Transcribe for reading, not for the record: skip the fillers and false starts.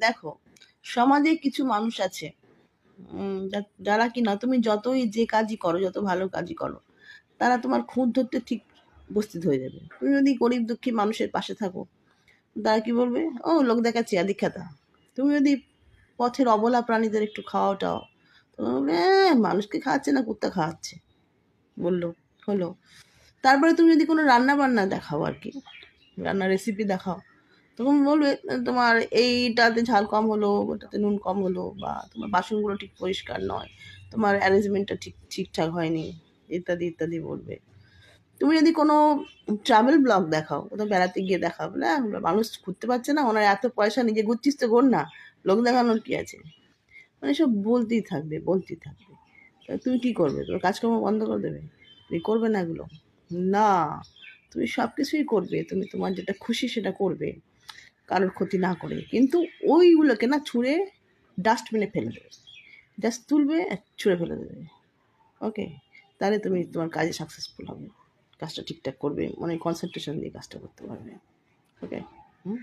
দেখো, সমাজে কিছু মানুষ আছে যারা কিনা তুমি যতই যে কাজই করো, যত ভালো কাজই করো, তারা তোমার খুঁত ধরতে ঠিক উপস্থিত হয়ে যাবে। তুমি যদি গরিব দুঃখী মানুষের পাশে থাকো, তারা কি বলবে? ও লোক দেখাচ্ছে আদিখ্যাতা। তুমি যদি পথের অবলা প্রাণীদের একটু খাওয়াটাও, তো বলবে মানুষকে খাওয়াচ্ছে না কুত্তা খাওয়াচ্ছে, বললো, হলো। তারপরে তুমি যদি কোনো রান্না বান্না দেখাও আর কি, রান্নার রেসিপি দেখাও, তখন বলবে তোমার এইটাতে ঝাল কম হলো, ওটাতে নুন কম হলো, বা তোমার বাসনগুলো ঠিক পরিষ্কার নয়, তোমার অ্যারেঞ্জমেন্টটা ঠিকঠাক হয়নি, ইত্যাদি ইত্যাদি বলবে। তুমি যদি কোনো ট্রাভেল ব্লগ দেখাও, কোথাও বেড়াতে গিয়ে দেখাও, বলে মানুষ ঘুরতে পারছে না, ওনার এত পয়সা, নিজে ঘুরছিস তো ঘোর না, লোক দেখানোর কি আছে? মানে সব বলতেই থাকবে বলতেই থাকবে। তুমি কি করবে? তোমার কাজকর্ম বন্ধ করে দেবে? তুমি করবে না এগুলো? না, তুমি সব কিছুই করবে, তুমি তোমার যেটা খুশি সেটা করবে, কারোর ক্ষতি না করে। কিন্তু ওইগুলোকে না ছুঁড়ে ডাস্টবিনে ফেলে দেবে, জাস্ট তুলবে ছুঁড়ে ফেলে দেবে। ওকে, তাহলে তুমি তোমার কাজে সাকসেসফুল হবে, কাজটা ঠিকঠাক করবে, মানে কনসেন্ট্রেশন দিয়ে কাজটা করতে পারবে। ওকে। হুম।